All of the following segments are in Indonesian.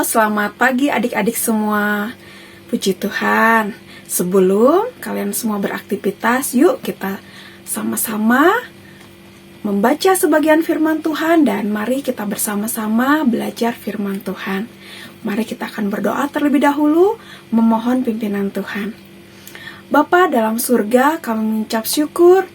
Halo, selamat pagi adik-adik semua. Puji Tuhan. Sebelum kalian semua beraktivitas, yuk kita sama-sama membaca sebagian firman Tuhan dan mari kita bersama-sama belajar firman Tuhan. Mari kita akan berdoa terlebih dahulu, memohon pimpinan Tuhan. Bapa dalam surga, kami mengucap syukur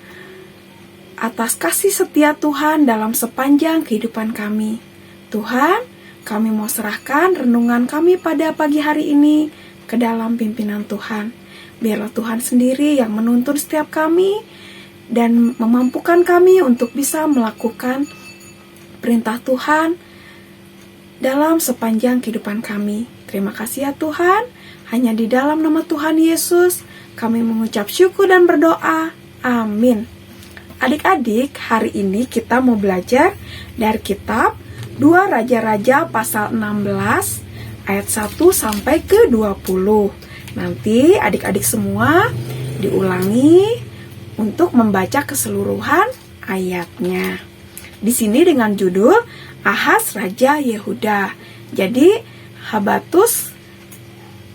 atas kasih setia Tuhan dalam sepanjang kehidupan kami. Tuhan, kami mau serahkan renungan kami pada pagi hari ini ke dalam pimpinan Tuhan. Biarlah Tuhan sendiri yang menuntun setiap kami dan memampukan kami untuk bisa melakukan perintah Tuhan dalam sepanjang kehidupan kami. Terima kasih ya Tuhan. Hanya di dalam nama Tuhan Yesus kami mengucap syukur dan berdoa. Amin. Adik-adik, hari ini kita mau belajar dari kitab 2 Raja-Raja pasal 16 ayat 1 sampai ke 20. Nanti adik-adik semua diulangi untuk membaca keseluruhan ayatnya. Di sini dengan judul Ahas Raja Yehuda. Jadi Habatus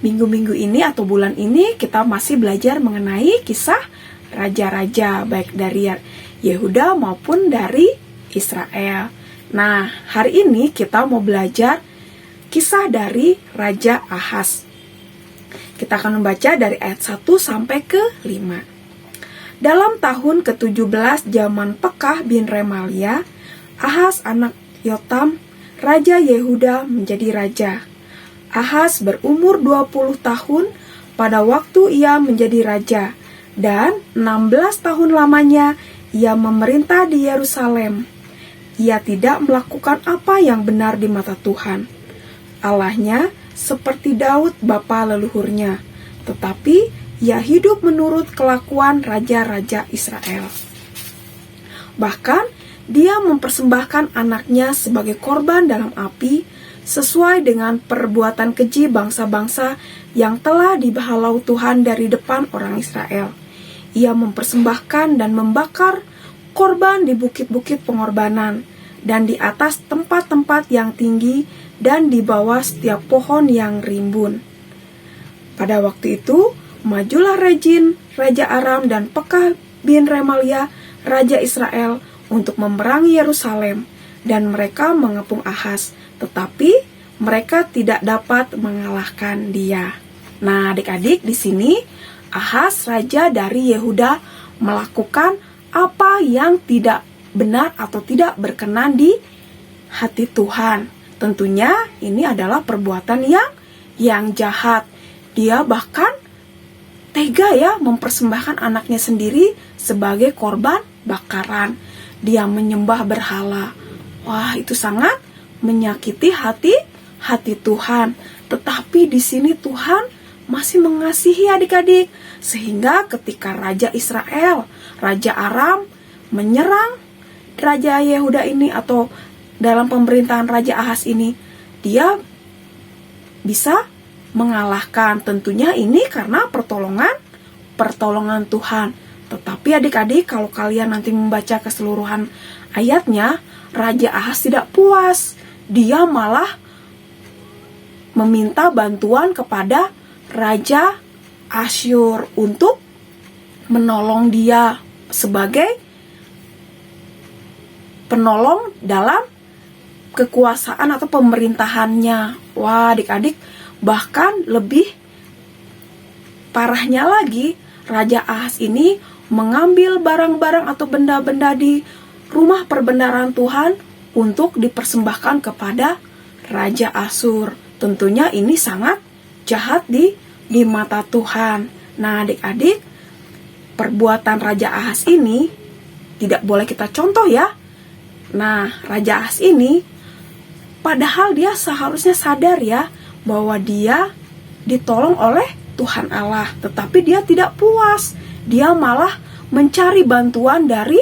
minggu-minggu ini atau bulan ini kita masih belajar mengenai kisah raja-raja baik dari Yehuda maupun dari Israel. Nah, hari ini kita mau belajar kisah dari Raja Ahas. Kita akan membaca dari ayat 1 sampai ke 5. Dalam tahun ke-17 zaman Pekah bin Remalia, Ahas anak Yotam, Raja Yehuda menjadi raja. Ahas berumur 20 tahun pada waktu ia menjadi raja, dan 16 tahun lamanya ia memerintah di Yerusalem. Ia tidak melakukan apa yang benar di mata Tuhan Allahnya seperti Daud bapa leluhurnya, tetapi ia hidup menurut kelakuan raja-raja Israel. Bahkan dia mempersembahkan anaknya sebagai korban dalam api sesuai dengan perbuatan keji bangsa-bangsa yang telah dihalau Tuhan dari depan orang Israel. Ia mempersembahkan dan membakar korban di bukit-bukit pengorbanan dan di atas tempat-tempat yang tinggi dan di bawah setiap pohon yang rimbun. Pada waktu itu, majulah Rezin, Raja Aram dan Pekah bin Remalia, Raja Israel untuk memerangi Yerusalem, dan mereka mengepung Ahas, tetapi mereka tidak dapat mengalahkan dia. Nah, adik-adik, di sini Ahas, raja dari Yehuda, melakukan apa yang tidak benar atau tidak berkenan di hati Tuhan. Tentunya ini adalah perbuatan yang jahat. Dia bahkan tega ya mempersembahkan anaknya sendiri sebagai korban bakaran. Dia menyembah berhala. Wah, itu sangat menyakiti hati Tuhan. Tetapi di sini Tuhan masih mengasihi adik-adik, sehingga ketika Raja Israel, Raja Aram menyerang Raja Yehuda ini atau dalam pemerintahan Raja Ahas ini, dia bisa mengalahkan. Tentunya ini karena pertolongan Tuhan. Tetapi adik-adik, kalau kalian nanti membaca keseluruhan ayatnya, Raja Ahas tidak puas. Dia malah meminta bantuan kepada Raja Asyur untuk menolong dia sebagai penolong dalam kekuasaan atau pemerintahannya. Wah, adik-adik, bahkan lebih parahnya lagi, Raja Ahas ini mengambil barang-barang atau benda-benda di rumah perbendaharaan Tuhan untuk dipersembahkan kepada Raja Asyur. Tentunya ini sangat jahat di mata Tuhan. Nah, adik-adik, perbuatan Raja Ahas ini tidak boleh kita contoh ya. Nah, Raja Ahas ini padahal dia seharusnya sadar ya bahwa dia ditolong oleh Tuhan Allah, tetapi dia tidak puas. Dia malah mencari bantuan dari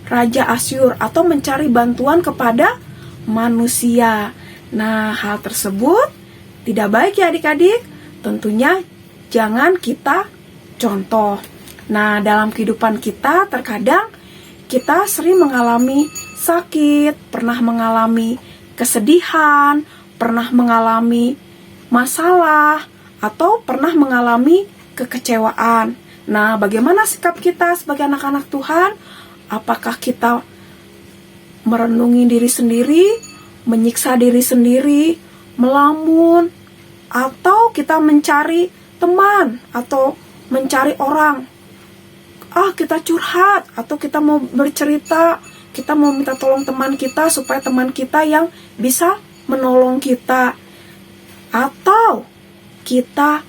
Raja Asyur atau mencari bantuan kepada manusia. Nah, hal tersebut tidak baik ya adik-adik. Tentunya jangan kita contoh. Nah, dalam kehidupan kita terkadang kita sering mengalami sakit, pernah mengalami kesedihan, pernah mengalami masalah atau pernah mengalami kekecewaan. Nah, bagaimana sikap kita sebagai anak-anak Tuhan? Apakah kita merenungi diri sendiri, menyiksa diri sendiri, melamun, atau kita mencari teman atau mencari orang? Kita curhat atau kita mau bercerita, kita mau minta tolong teman kita supaya teman kita yang bisa menolong kita. Atau kita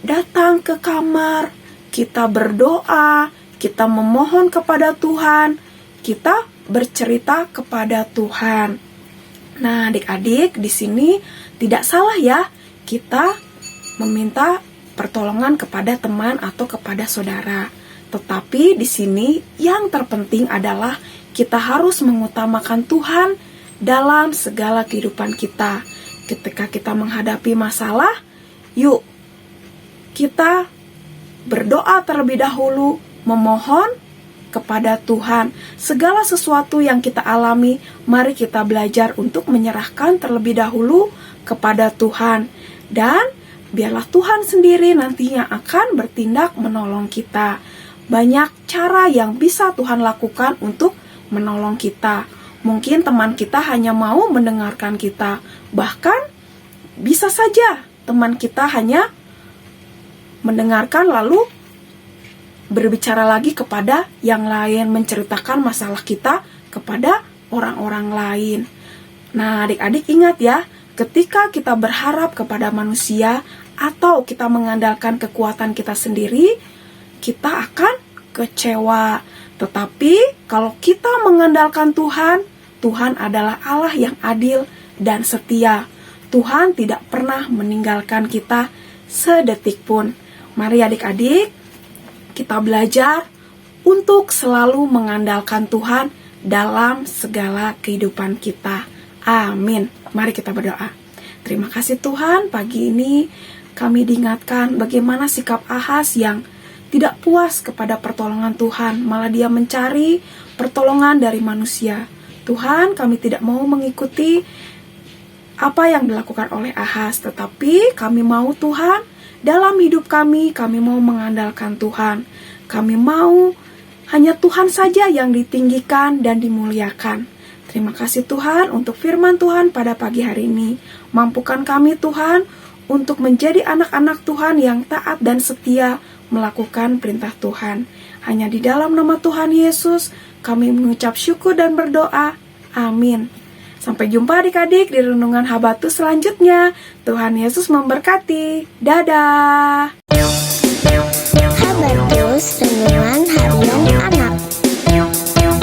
datang ke kamar, kita berdoa, kita memohon kepada Tuhan, kita bercerita kepada Tuhan. Nah, adik-adik, di sini tidak salah ya kita meminta pertolongan kepada teman atau kepada saudara. Tetapi di sini yang terpenting adalah kita harus mengutamakan Tuhan dalam segala kehidupan kita. Ketika kita menghadapi masalah, yuk kita berdoa terlebih dahulu, memohon kepada Tuhan. Segala sesuatu yang kita alami, mari kita belajar untuk menyerahkan terlebih dahulu kepada Tuhan. Dan biarlah Tuhan sendiri nantinya akan bertindak menolong kita. Banyak cara yang bisa Tuhan lakukan untuk menolong kita. Mungkin teman kita hanya mau mendengarkan kita. Bahkan bisa saja teman kita hanya mendengarkan lalu berbicara lagi kepada yang lain, menceritakan masalah kita kepada orang-orang lain. Nah, adik-adik ingat ya, ketika kita berharap kepada manusia atau kita mengandalkan kekuatan kita sendiri, kita akan kecewa. Tetapi kalau kita mengandalkan Tuhan, Tuhan adalah Allah yang adil dan setia. Tuhan tidak pernah meninggalkan kita sedetik pun. Mari adik-adik, kita belajar untuk selalu mengandalkan Tuhan dalam segala kehidupan kita. Amin. Mari kita berdoa. Terima kasih Tuhan, pagi ini kami diingatkan bagaimana sikap Ahas yang tidak puas kepada pertolongan Tuhan, malah dia mencari pertolongan dari manusia. Tuhan, kami tidak mau mengikuti apa yang dilakukan oleh Ahas, tetapi kami mau Tuhan, dalam hidup kami mau mengandalkan Tuhan. Kami mau hanya Tuhan saja yang ditinggikan dan dimuliakan. Terima kasih Tuhan untuk firman Tuhan pada pagi hari ini. Mampukan kami Tuhan untuk menjadi anak-anak Tuhan yang taat dan setia melakukan perintah Tuhan. Hanya di dalam nama Tuhan Yesus kami mengucap syukur dan berdoa. Amin. Sampai jumpa adik-adik di renungan Habatus selanjutnya. Tuhan Yesus memberkati. Dadah.